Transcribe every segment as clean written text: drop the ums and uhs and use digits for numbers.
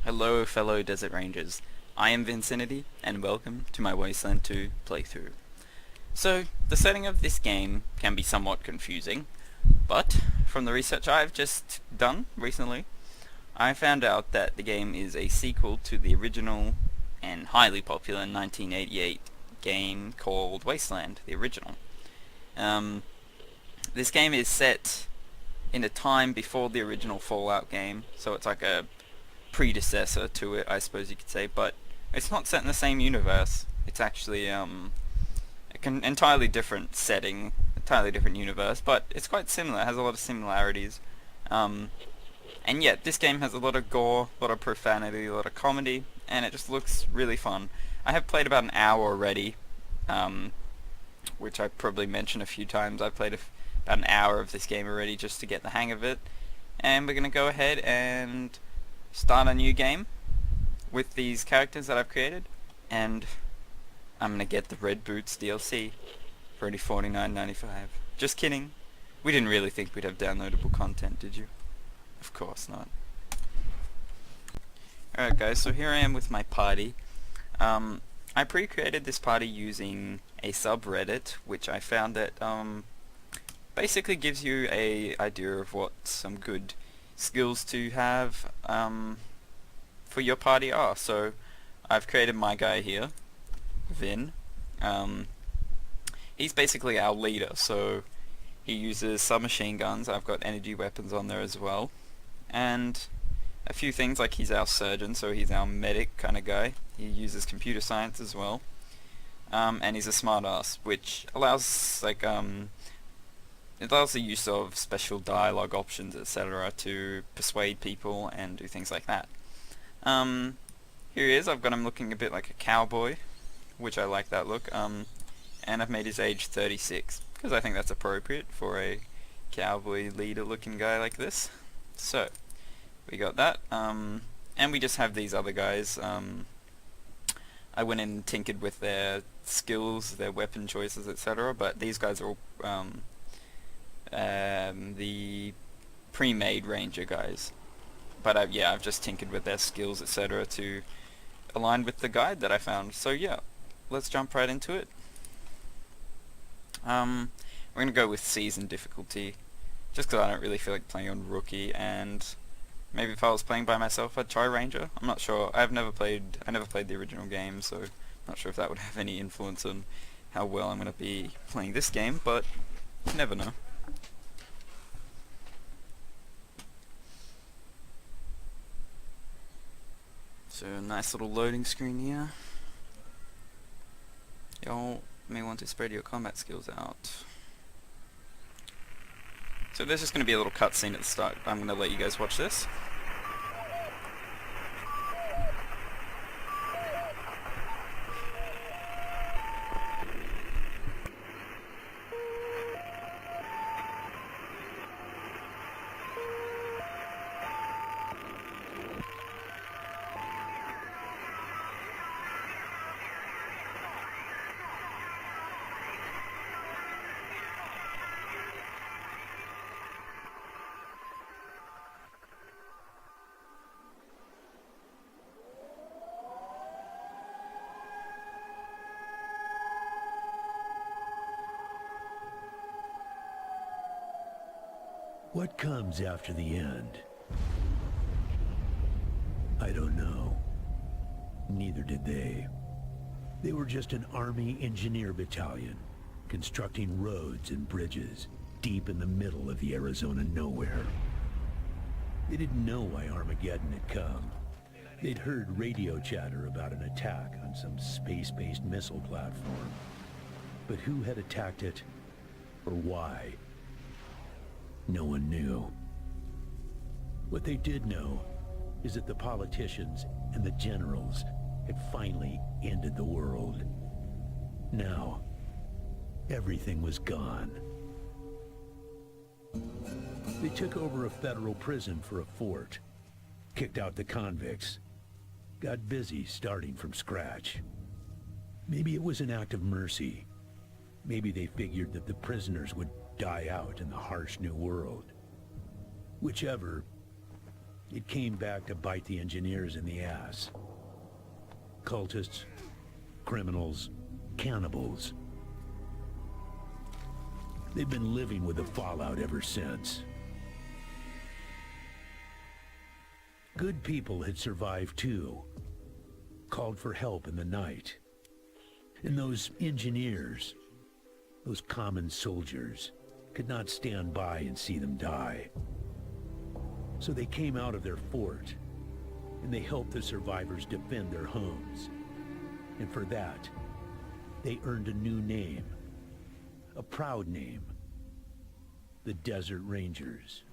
Hello fellow Desert Rangers, I am Vincinity and welcome to my Wasteland 2 playthrough. So, the setting of this game can be somewhat confusing, but from the research I've just done recently, I found out that the game is a sequel to the original and highly popular 1988 game called Wasteland, the original. This game is set in a time before the original Fallout game, so it's like a predecessor to it, I suppose you could say, but it's not set in the same universe. It's actually entirely different setting, entirely different universe, but it's quite similar. It has a lot of similarities. And yet, this game has a lot of gore, a lot of profanity, a lot of comedy, and it just looks really fun. I have played about an hour already, which I probably mentioned a few times. I've played about an hour of this game already just to get the hang of it, and we're going to go ahead and start a new game with these characters that I've created, and I'm gonna get the Red Boots DLC for only $49.95. Just kidding. We didn't really think we'd have downloadable content, did you? Of course not. Alright guys, so here I am with my party. I pre-created this party using a subreddit, which I found that basically gives you a idea of what some good skills to have for your party are. So I've created my guy here, Vin. He's basically our leader, so he uses submachine guns. I've got energy weapons on there as well, and a few things like he's our surgeon, so he's our medic kind of guy. He uses computer science as well, and he's a smartass, which allows it allows the use of special dialogue options, etc., to persuade people and do things like that. Here he is. I've got him looking a bit like a cowboy, which I like that look. And I've made his age 36, because I think that's appropriate for a cowboy leader-looking guy like this. So, we got that. And we just have these other guys. I went in and tinkered with their skills, their weapon choices, etc., but these guys are all the pre-made ranger guys, but yeah, I've just tinkered with their skills, etc., to align with the guide that I found. So yeah, let's jump right into it. We're gonna go with season difficulty, just because I don't really feel like playing on rookie, and maybe if I was playing by myself I'd try ranger. I'm not sure. I never played the original game, so I'm not sure if that would have any influence on how well I'm gonna be playing this game, but you never know. So a nice little loading screen here. Y'all may want to spread your combat skills out. So there's just going to be a little cutscene at the start. I'm going to let you guys watch this. What comes after the end? I don't know. Neither did they. They were just an army engineer battalion, constructing roads and bridges deep in the middle of the Arizona nowhere. They didn't know why Armageddon had come. They'd heard radio chatter about an attack on some space-based missile platform. But who had attacked it, or why? No one knew. What they did know is that the politicians and the generals had finally ended the world. Now, everything was gone. They took over a federal prison for a fort, kicked out the convicts, got busy starting from scratch. Maybe it was an act of mercy. Maybe they figured that the prisoners would die out in the harsh new world. Whichever, It came back to bite the engineers in the ass. Cultists, criminals, cannibals. They've been living with the fallout ever since. Good people had survived too. Called for help in the night. And those engineers, those common soldiers, could not stand by and see them die. So they came out of their fort, and they helped the survivors defend their homes. And for that, they earned a new name. A proud name. The Desert Rangers.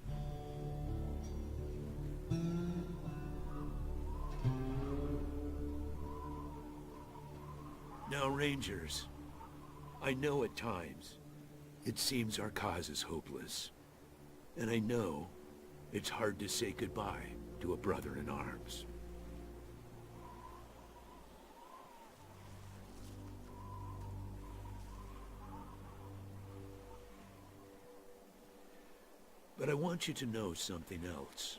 Now, Rangers, I know at times it seems our cause is hopeless. And I know it's hard to say goodbye to a brother in arms. But I want you to know something else.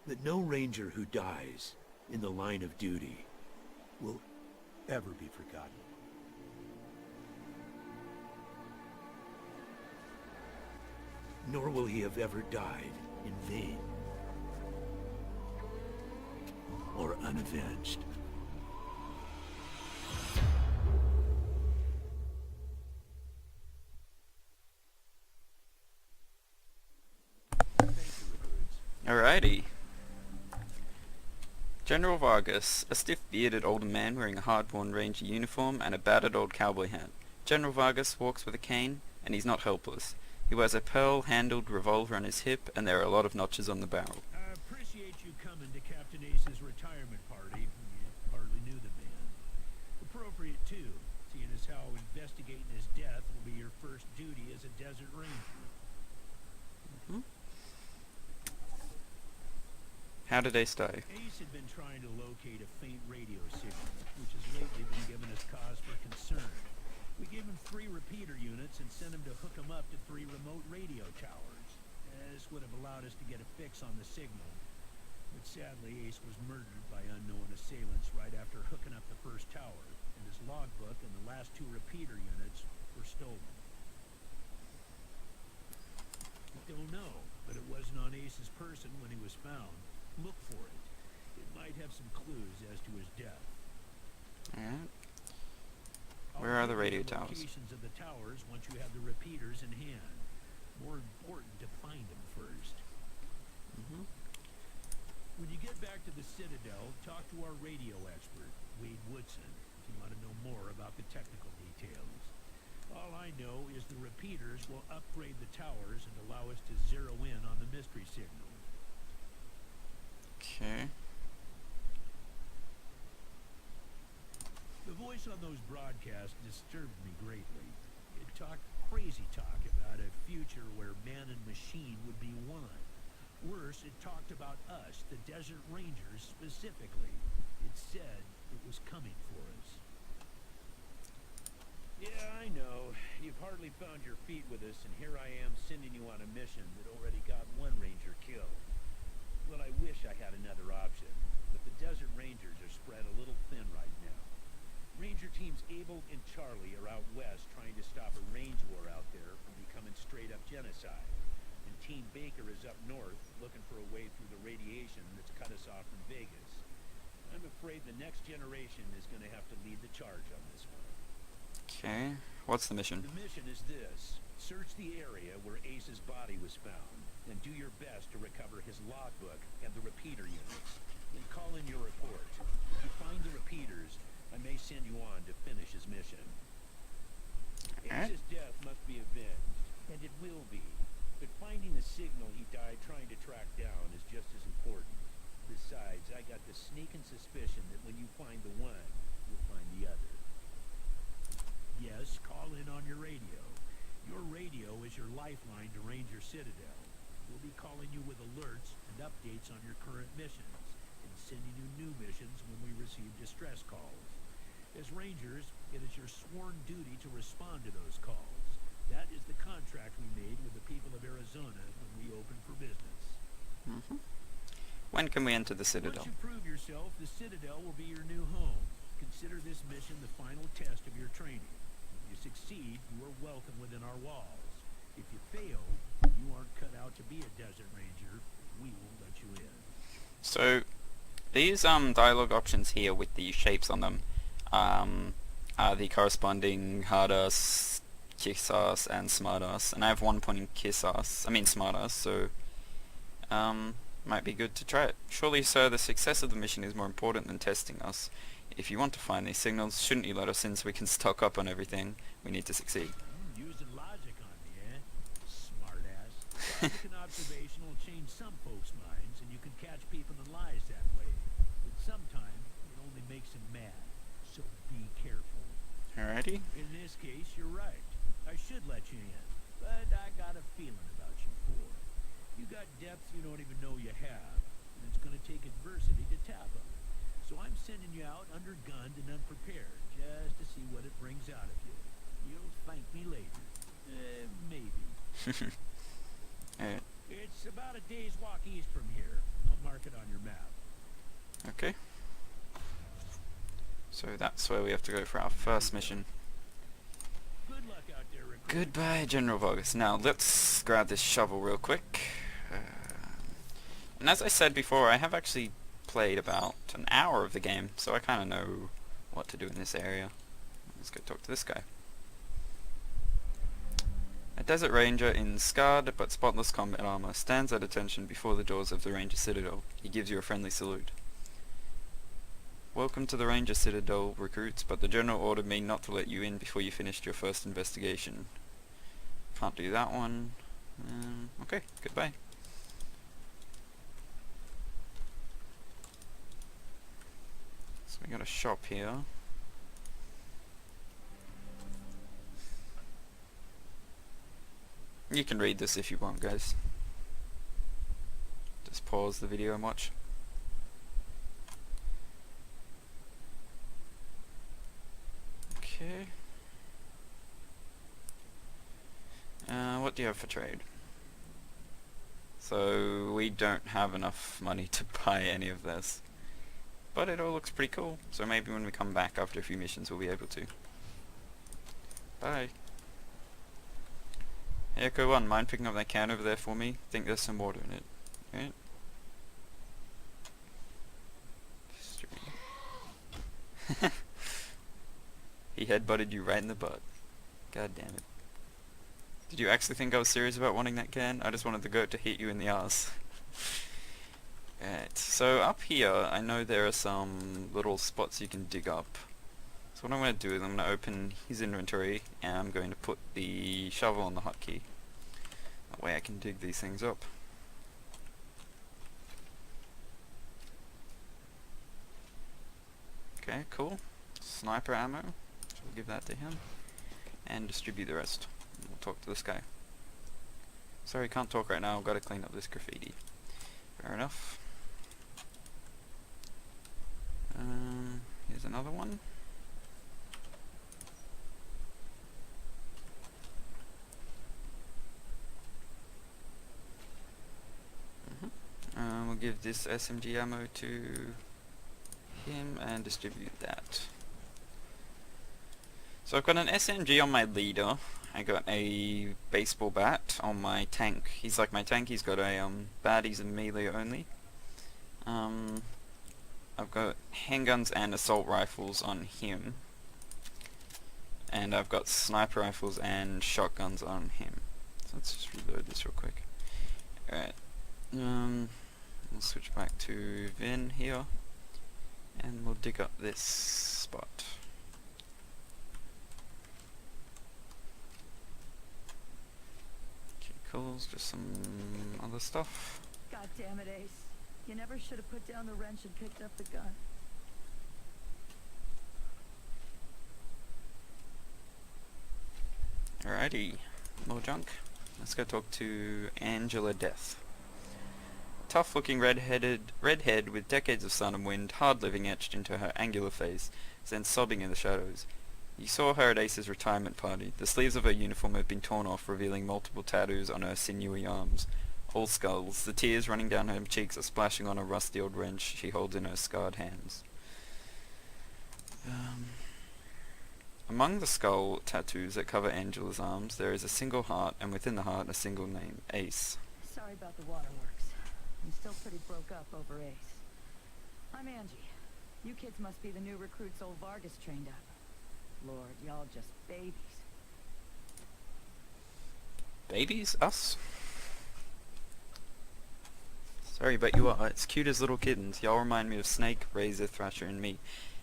That no Ranger who dies in the line of duty will ever be forgotten. Nor will he have ever died in vain. Or unavenged. Alrighty. General Vargas, a stiff-bearded older man wearing a hard-worn ranger uniform and a battered old cowboy hat. General Vargas walks with a cane, and he's not helpless. He wears a pearl-handled revolver on his hip, and there are a lot of notches on the barrel. I appreciate you coming to Captain Ace's retirement party when you hardly knew the man. Appropriate, too, seeing as how investigating his death will be your first duty as a Desert Ranger. How did Ace die? Ace had been trying to locate a faint radio signal, which has lately been giving us cause for concern. We gave him 3 repeater units and sent him to hook him up to 3 remote radio towers. This would have allowed us to get a fix on the signal. But sadly, Ace was murdered by unknown assailants right after hooking up the first tower, and his logbook and the last 2 repeater units were stolen. We don't know, but it wasn't on Ace's person when he was found. Look for it. It might have some clues as to his death. Alright. Where are the radio towers? Locations of the towers once you have the repeaters in hand. More important to find them first. When you get back to the Citadel, talk to our radio expert, Wade Woodson, if you want to know more about the technical details. All I know is the repeaters will upgrade the towers and allow us to zero in on the mystery signal. Okay. The voice on those broadcasts disturbed me greatly. It talked crazy talk about a future where man and machine would be one. Worse, it talked about us, the Desert Rangers, specifically. It said it was coming for us. Yeah, I know. You've hardly found your feet with us, and here I am sending you on a mission that already got 1 Ranger killed. Well, I wish I had another option, but the Desert Rangers are spread a little thin right now. Ranger teams Abel and Charlie are out west trying to stop a range war out there from becoming straight-up genocide. And Team Baker is up north looking for a way through the radiation that's cut us off from Vegas. I'm afraid the next generation is going to have to lead the charge on this one. Okay. What's the mission? The mission is this. Search the area where Ace's body was found, and do your best to recover his logbook and the repeater units. Then call in your report. If you find the repeaters, I may send you on to finish his mission. Ace's death must be avenged, and it will be. But finding the signal he died trying to track down is just as important. Besides, I got the sneaking suspicion that when you find the one, you'll find the other. Yes, call in on your radio. Your radio is your lifeline to Ranger Citadel. We'll be calling you with alerts and updates on your current missions, and sending you new missions when we receive distress calls. As Rangers, it is your sworn duty to respond to those calls. That is the contract we made with the people of Arizona when we opened for business. When can we enter the Citadel? Once you prove yourself, the Citadel will be your new home. Consider this mission the final test of your training. If you succeed, you are welcome within our walls. If you fail, you aren't cut out to be a desert ranger. We won't let you in. So, these dialogue options here with the shapes on them are the corresponding hard-ass, kiss-ass, and smart-ass. And I have one pointing smart-ass, so might be good to try it. Surely, sir, the success of the mission is more important than testing us. If you want to find these signals, shouldn't you let us in so we can stock up on everything? We need to succeed. Using logic on me, eh? Smartass. Logic and observation will change some folks' minds, and you can catch people in lies that way. But sometimes it only makes them mad. So be careful. Alrighty. In this case, you're right. I should let you in, but I got a feeling about you four. You got depths you don't even know you have, and it's going to take adversity to tap them. So I'm sending you out undergunned and unprepared, just to see what it brings out of you. You'll thank me later. Maybe. Alright. It's about a day's walk east from here. I'll mark it on your map. Okay. So that's where we have to go for our first mission. Good luck out there, recruit. Goodbye, General Vargas. Now, let's grab this shovel real quick. And as I said before, I have actually played about an hour of the game, so I kind of know what to do in this area. Let's go talk to this guy. A desert ranger in scarred but spotless combat armor stands at attention before the doors of the Ranger Citadel. He gives you a friendly salute. Welcome to the Ranger Citadel, recruits, but the General ordered me not to let you in before you finished your first investigation. Can't do that one. Okay, goodbye. So we got a shop here. You can read this if you want, guys. Just pause the video and watch. Okay. What do you have for trade? So we don't have enough money to buy any of this. But it all looks pretty cool, so maybe when we come back after a few missions we'll be able to. Bye. Hey, Echo 1, mind picking up that can over there for me? Think there's some water in it. Right? He headbutted you right in the butt. God damn it. Did you actually think I was serious about wanting that can? I just wanted the goat to hit you in the ass. Alright, so up here I know there are some little spots you can dig up. So what I'm going to do is I'm going to open his inventory and I'm going to put the shovel on the hotkey. That way I can dig these things up. Okay, cool. Sniper ammo. So we'll give that to him. And distribute the rest. We'll talk to this guy. Sorry, can't talk right now. I've got to clean up this graffiti. Fair enough. Here's another one. We'll give this SMG ammo to him and distribute that. So I've got an SMG on my leader. I got a baseball bat on my tank. He's like my tank. He's got a bat. He's a melee only. I've got handguns and assault rifles on him. And I've got sniper rifles and shotguns on him. So let's just reload this real quick. Alright. We'll switch back to Vin here. And we'll dig up this spot. Okay, cool. Just some other stuff. God damn it, Ace. You never should have put down the wrench and picked up the gun. Alrighty, more junk. Let's go talk to Angela Death. Tough-looking redhead with decades of sun and wind, hard living etched into her angular face, stands sobbing in the shadows. You saw her at Ace's retirement party. The sleeves of her uniform have been torn off, revealing multiple tattoos on her sinewy arms. All skulls. The tears running down her cheeks are splashing on a rusty old wrench she holds in her scarred hands. Among the skull tattoos that cover Angela's arms, there is a single heart, and within the heart a single name, Ace. Sorry about the waterworks. I'm still pretty broke up over Ace. I'm Angie. You kids must be the new recruits old Vargas trained up. Lord, y'all just babies. Babies? Us? Sorry, but you are. It's cute as little kittens. Y'all remind me of Snake, Razor, Thrasher, and me.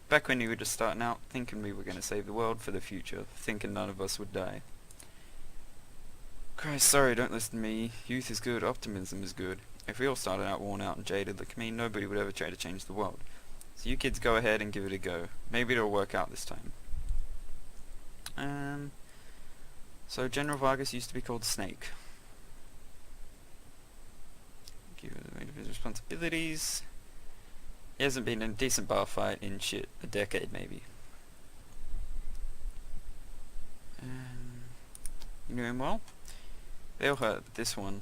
Back when we were just starting out, thinking we were going to save the world for the future, thinking none of us would die. Christ, sorry, don't listen to me. Youth is good, optimism is good. If we all started out worn out and jaded like me, nobody would ever try to change the world. So you kids go ahead and give it a go. Maybe it'll work out this time. So General Vargas used to be called Snake. Give it away to his responsibilities. He hasn't been in a decent bar fight in shit a decade maybe. You knew him well? They all heard this one.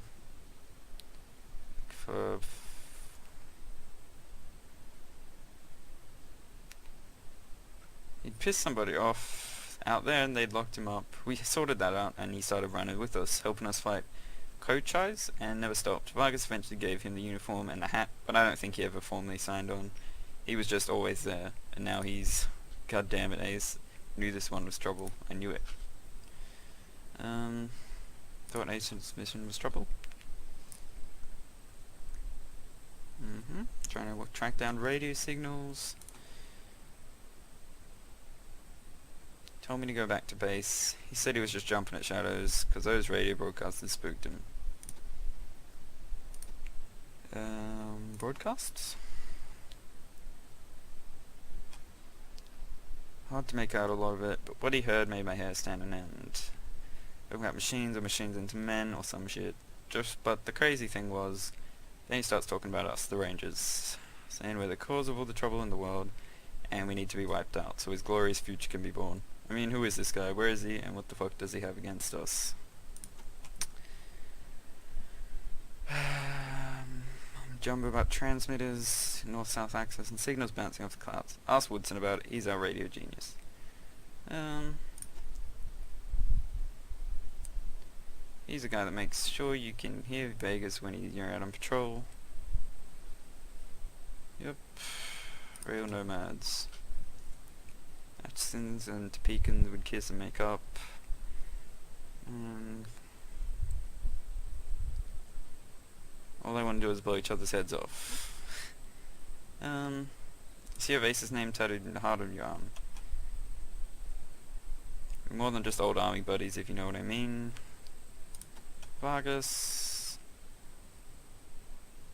He'd pissed somebody off out there and they'd locked him up. We sorted that out and he started running with us, helping us fight Kochais and never stopped. Vargas eventually gave him the uniform and the hat, but I don't think he ever formally signed on. He was just always there, and now he's... God damn it, Ace. Knew this one was trouble. I knew it. Thought Ace's mission was trouble. Trying to track down radio signals. Told me to go back to base. He said he was just jumping at shadows, because those radio broadcasters spooked him. Broadcasts? Hard to make out a lot of it, but what he heard made my hair stand on end. Talking about machines or machines into men or some shit. But the crazy thing was, then he starts talking about us, the Rangers, saying we're the cause of all the trouble in the world, and we need to be wiped out, so his glorious future can be born. I mean, who is this guy? Where is he? And what the fuck does he have against us? Jumbo about transmitters, north-south access, and signals bouncing off the clouds. Ask Woodson about it. He's our radio genius. He's a guy that makes sure you can hear Vegas when you're out on patrol. Yep. Real nomads. Atchinsons and Topekans would kiss and make up. All they want to do is blow each other's heads off. See your Ace's name tattooed in the heart of your arm. We're more than just old army buddies, if you know what I mean. Vargas.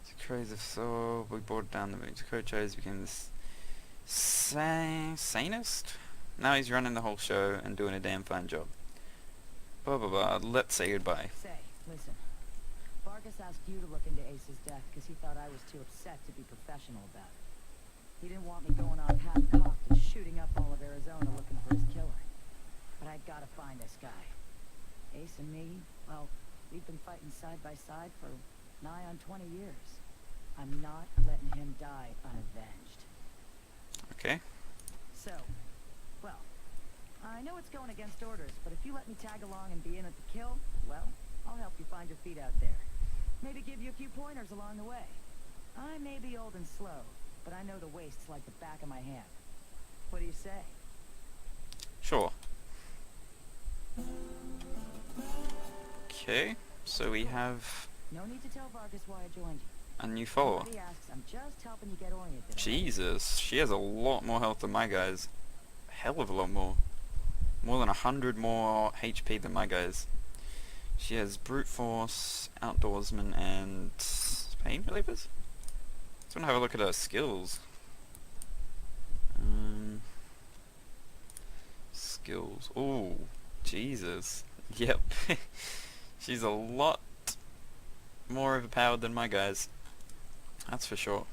It's a crazy soul. We boarded down the moon. Kochais became this sanest? Now he's running the whole show and doing a damn fine job. Blah blah blah. Let's say goodbye. Say, listen. Vargas asked you to look into Ace's death because he thought I was too upset to be professional about it. He didn't want me going off half-cocked and shooting up all of Arizona looking for his killer. But I'd gotta find this guy. Ace and me, well, we've been fighting side by side for nigh on 20 years. I'm not letting him die unavenged. Okay. So, well, I know it's going against orders, but if you let me tag along and be in at the kill, well, I'll help you find your feet out there. Maybe give you a few pointers along the way. I may be old and slow, but I know the wastes like the back of my hand. What do you say? Sure. Okay, so we have No need to tell Vargas why I joined you. a new follower. Nobody asks, I'm just helping you get oriented. Jesus, she has a lot more health than my guys. A hell of a lot more. More than 100 more HP than my guys. She has brute force, outdoorsman, and pain relievers. Just want to have a look at her skills. Skills. Ooh, Jesus. Yep. She's a lot more overpowered than my guys. That's for sure.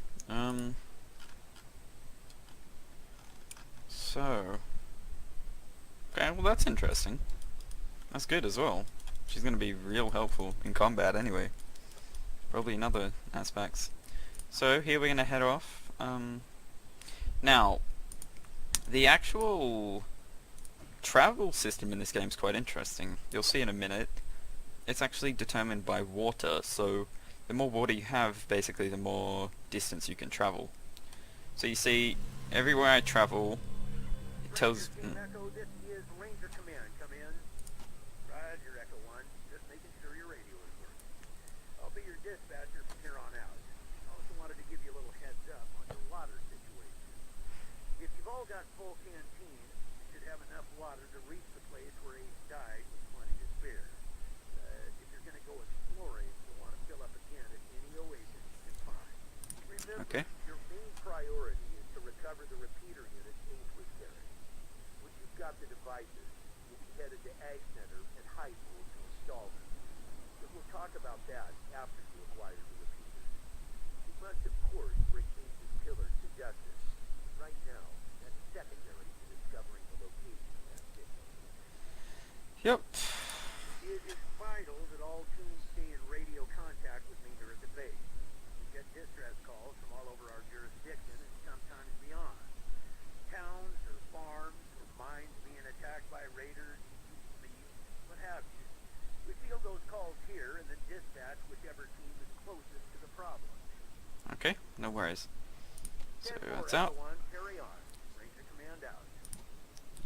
So. Okay, well that's interesting. That's good as well. She's gonna be real helpful in combat anyway. probably in other aspects. So here we're going to head off. Now, the actual travel system in this game is quite interesting. You'll see in a minute. It's actually determined by water, so the more water you have, basically the more distance you can travel. So you see, everywhere I travel, it tells... Echo, this is Ranger Command. Come in. Roger, Echo 1. Just making sure your radio is working. I'll be your dispatcher from here on out. I also wanted to give you a little heads up on your water situation. If you've all got full canteens, you should have enough water to reach the place where Ace died with plenty to spare. If you're going to go exploring, you'll want to fill up again at any oasis you can find. Remember, Okay. your main priority is to recover the repeater unit Ace was carrying. When you've got the devices, you'll be headed to Ag Center and High School to install them. But we'll talk about that after you acquire the repeaters. You must, of course, bring Ace's killer to justice. Right now, that's secondary to discovering the location of that victim. Yep. It is vital that all teams stay in radio contact with me here at the base. We get distress calls from all over our jurisdiction and sometimes beyond. Towns or farms or mines being attacked by raiders, thieves, what have you. We field those calls here and then dispatch whichever team is closest to the problem. Okay, no worries. So 10-4, that's out. Echo 1, carry on. Ranger Command out.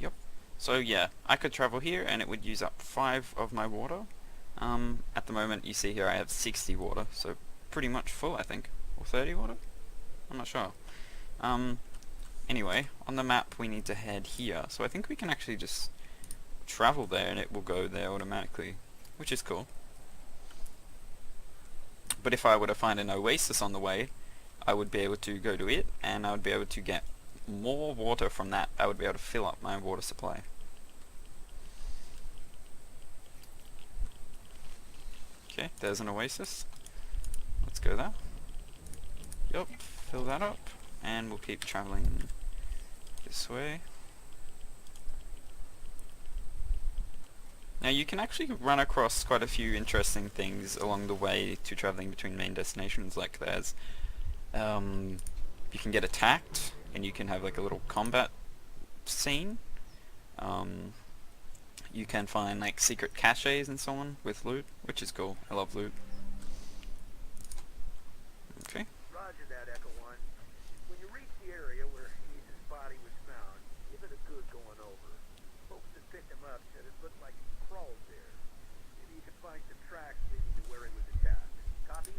Yep. So yeah, I could travel here and it would use up 5 of my water. At the moment you see here I have 60 water, so pretty much full I think. Or 30 water? I'm not sure. Anyway, on the map we need to head here. So I think we can actually just travel there and it will go there automatically, which is cool. But if I were to find an oasis on the way, I would be able to go to it and I would be able to get more water from that. I would be able to fill up my water supply. Okay, there's an oasis. Let's go there. Yup, fill that up. And we'll keep traveling this way. Now you can actually run across quite a few interesting things along the way to traveling between main destinations, like there's you can get attacked and you can have like a little combat scene. You can find like secret caches and so on with loot, which is cool. I love loot. Okay. Roger that, Echo 1. When you reach the area where Ace's body was found, give it a good going over. Folks that picked him up said it looked like he crawled there. Maybe you can find some tracks leading to where he was attacked. Copy?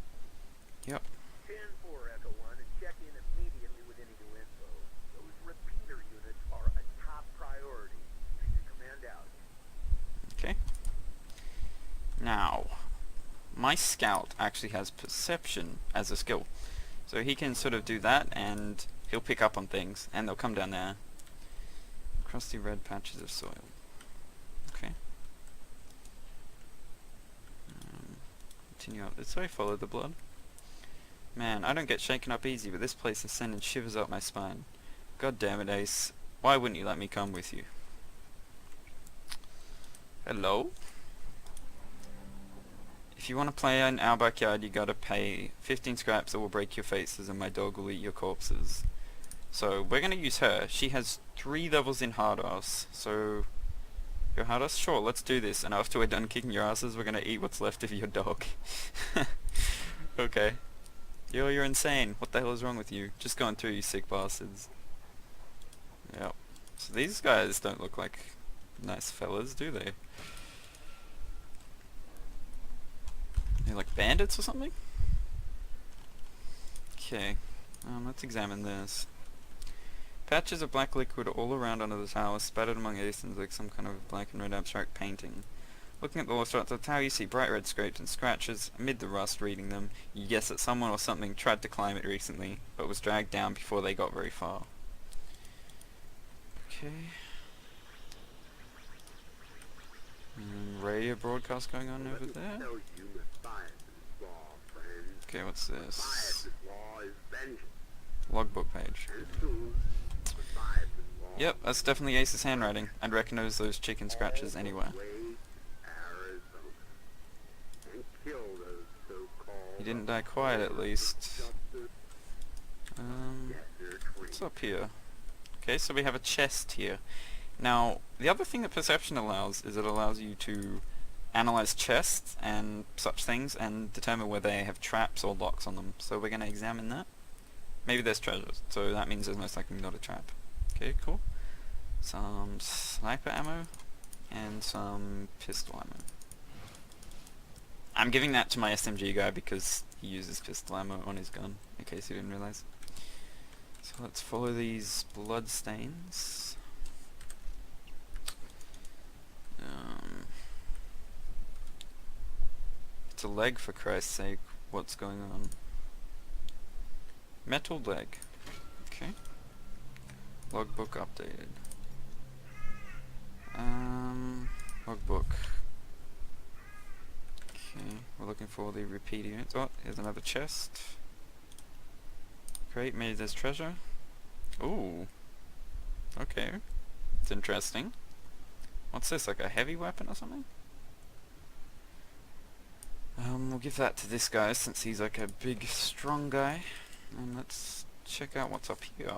Yep. 10-4, Echo 1, and check in immediately with any new info. Those repeater units are a top priority. Ranger Command out. Okay. Now, my scout actually has perception as a skill. So he can sort of do that and he'll pick up on things and they'll come down there. Crusty red patches of soil. Okay. Continue up this way, follow the blood. Man, I don't get shaken up easy, but this place is sending shivers up my spine. God damn it, Ace. Why wouldn't you let me come with you? Hello? If you want to play in our backyard, you gotta pay 15 scraps or we'll break your faces and my dog will eat your corpses. So, we're gonna use her. She has 3 levels in hard ass, so... Your hard ass? Sure, let's do this, and after we're done kicking your asses, we're gonna eat what's left of your dog. Okay. You're insane. What the hell is wrong with you? Just going through, you sick bastards. Yep. So these guys don't look like nice fellas, do they? They're like bandits or something? Okay. Let's examine this. Patches of black liquid all around under the tower, spattered among asins like some kind of black and red abstract painting. Looking at the walls throughout the tower, you see bright red scrapes and scratches. Amid the rust, reading them, you guess that someone or something tried to climb it recently, but was dragged down before they got very far. Okay. Radio broadcast going on over there. Okay, what's this? Logbook page. Yep, that's definitely Ace's handwriting. I'd recognize those chicken scratches anywhere. He didn't die quiet, at least. What's up here? Okay, so we have a chest here. Now, the other thing that perception allows is it allows you to analyze chests and such things and determine whether they have traps or locks on them. So we're going to examine that. Maybe there's treasures, so that means there's most likely not a trap. Okay, cool. Some sniper ammo and some pistol ammo. I'm giving that to my SMG guy because he uses pistol ammo on his gun, in case you didn't realize. So let's follow these blood stains. It's a leg, for Christ's sake. What's going on? Metal leg. Okay. Logbook updated. Logbook. Okay, we're looking for the repeat units. Oh, here's another chest. Great, maybe there's treasure. Ooh. Okay. It's interesting. What's this, like a heavy weapon or something? We'll give that to this guy since he's like a big, strong guy. And let's check out what's up here.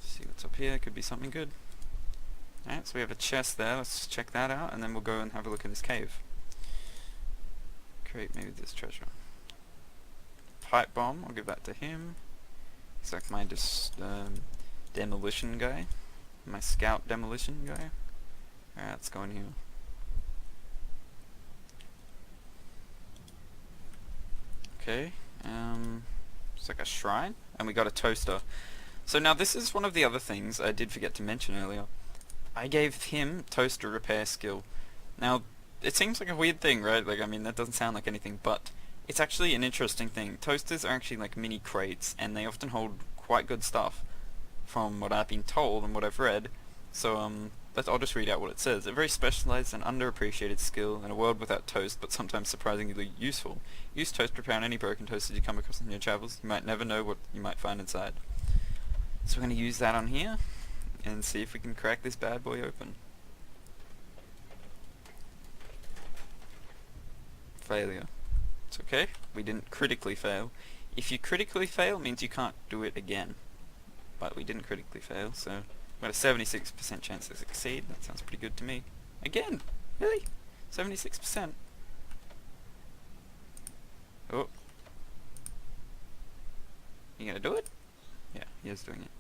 See what's up here, could be something good. Alright, so we have a chest there, let's check that out, and then we'll go and have a look in this cave. Great, maybe there's treasure. Pipe bomb, I'll give that to him. He's like my demolition guy. My scout demolition guy. Alright, let's go in here. Okay, it's like a shrine, and we got a toaster. So now this is one of the other things I did forget to mention earlier. I gave him toaster repair skill. Now, it seems like a weird thing, right? Like, I mean, that doesn't sound like anything, but it's actually an interesting thing. Toasters are actually like mini crates, and they often hold quite good stuff, from what I've been told and what I've read. So, I'll just read out what it says. A very specialized and underappreciated skill in a world without toast, but sometimes surprisingly useful. Use toast to repair any broken toasters you come across in your travels. You might never know what you might find inside. So we're going to use that on here, and see if we can crack this bad boy open. Failure. It's okay, we didn't critically fail. If you critically fail, it means you can't do it again. But we didn't critically fail, so we got a 76% chance to succeed. That sounds pretty good to me. Again? Really? 76%? Oh. You gonna do it? Yeah, he is doing it.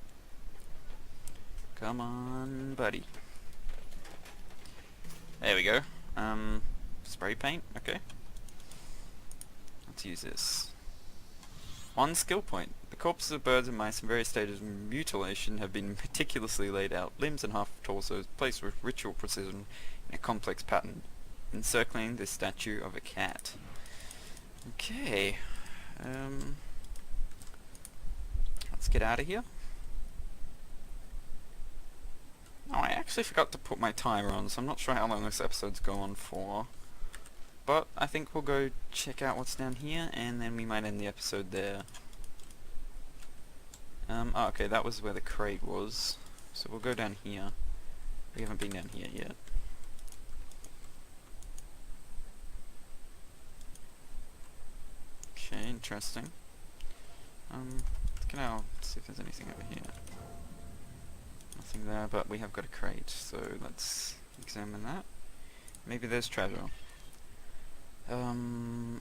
Come on, buddy. There we go. Spray paint, okay. Let's use this. 1 skill point. The corpses of birds and mice in various stages of mutilation have been meticulously laid out, limbs and half torsos placed with ritual precision in a complex pattern, encircling the statue of a cat. Okay. Let's get out of here. Oh, I actually forgot to put my timer on, so I'm not sure how long this episode's going for. But I think we'll go check out what's down here, and then we might end the episode there. Oh, okay, that was where the crate was. So we'll go down here. We haven't been down here yet. Okay, interesting. Let's get out, see if there's anything over here. Nothing there, but we have got a crate, so let's examine that. Maybe there's treasure.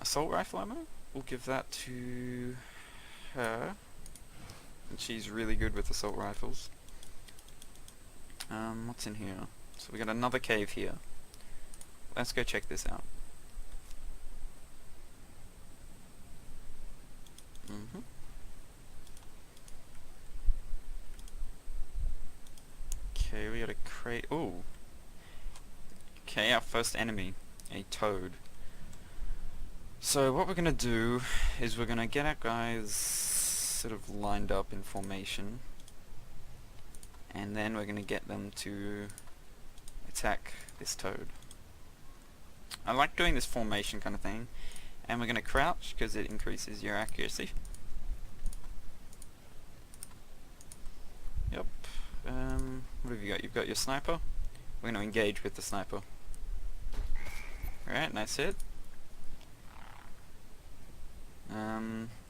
Assault rifle ammo? We'll give that to her. And she's really good with assault rifles. What's in here? So we got another cave here. Let's go check this out. Okay, we got a crate. Ooh. Okay, our first enemy. A toad. So what we're gonna do is we're gonna get our guys sort of lined up in formation, and then we're gonna get them to attack this toad. I like doing this formation kind of thing, and we're gonna crouch because it increases your accuracy. Yep. What have you got? You've got your sniper. We're gonna engage with the sniper. Alright, nice hit.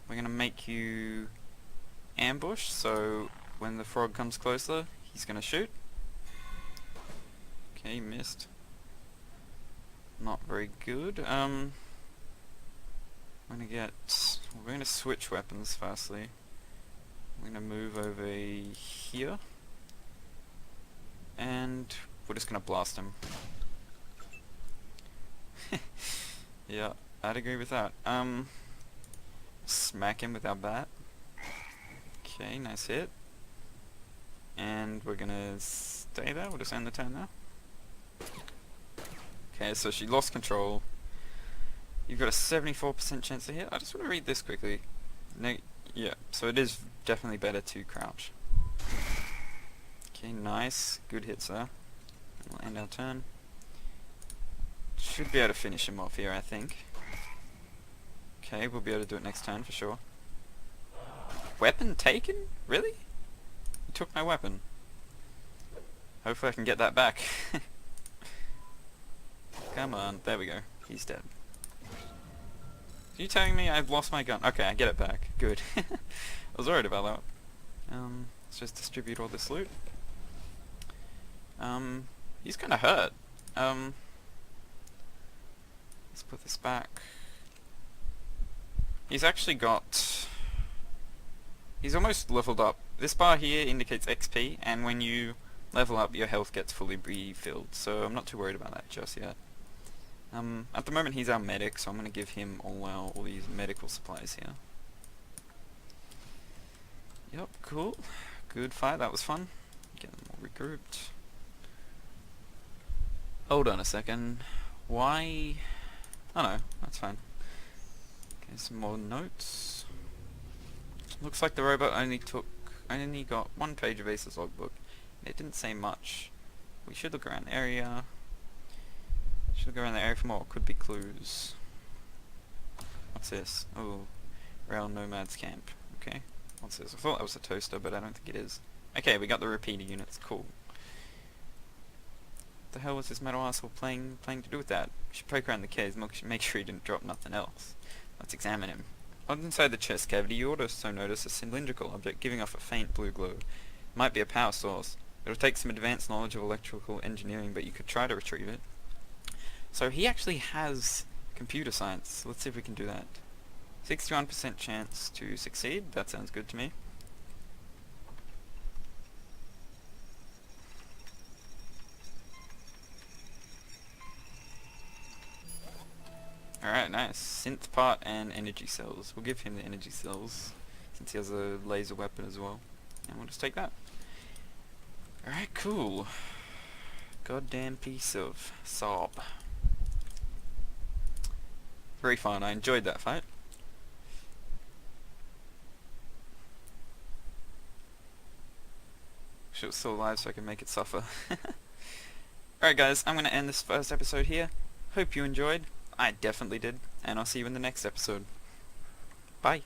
We're gonna make you ambush, so when the frog comes closer, he's gonna shoot. Okay, missed. Not very good. We're gonna switch weapons firstly. We're gonna move over here, and we're just gonna blast him. Yeah, I'd agree with that. Smack him with our bat. Okay, nice hit. And we're gonna stay there. We'll just end the turn now. Okay, so she lost control. You've got a 74% chance to hit. I just want to read this quickly. No, yeah, so it is definitely better to crouch. Okay, nice. Good hit, sir. We'll end our turn. Should be able to finish him off here, I think. Okay, we'll be able to do it next turn for sure. Weapon taken? Really? You took my weapon. Hopefully I can get that back. Come on, there we go. He's dead. Are you telling me I've lost my gun? Okay, I get it back. Good. I was worried about that. Let's just distribute all this loot. He's kinda hurt. Let's put this back. He's actually got... He's almost leveled up. This bar here indicates XP, and when you level up, your health gets fully refilled, so I'm not too worried about that just yet. At the moment he's our medic, so I'm going to give him all these medical supplies here. Yep, cool. Good fight, that was fun. Get them all regrouped. Hold on a second. Why... Oh no, that's fine. Okay, some more notes. Looks like the robot only got 1 page of Ace's logbook. It didn't say much. We should look around the area. Should look around the area for more. Could be clues. What's this? Oh, Rail Nomads Camp. Okay. What's this? I thought that was a toaster, but I don't think it is. Okay, we got the repeater units. Cool. What the hell was this metal asshole playing to do with that? We should poke around the cave, make sure he didn't drop nothing else. Let's examine him. On inside the chest cavity, you also notice a cylindrical object giving off a faint blue glow. It might be a power source. It'll take some advanced knowledge of electrical engineering, but you could try to retrieve it. So he actually has computer science. Let's see if we can do that. 61% chance to succeed. That sounds good to me. Alright, nice. Synth part and energy cells. We'll give him the energy cells, since he has a laser weapon as well. And we'll just take that. Alright, cool. Goddamn piece of sob. Very fun, I enjoyed that fight. Wish it was still alive so I can make it suffer. Alright guys, I'm going to end this first episode here. Hope you enjoyed. I definitely did. And I'll see you in the next episode. Bye.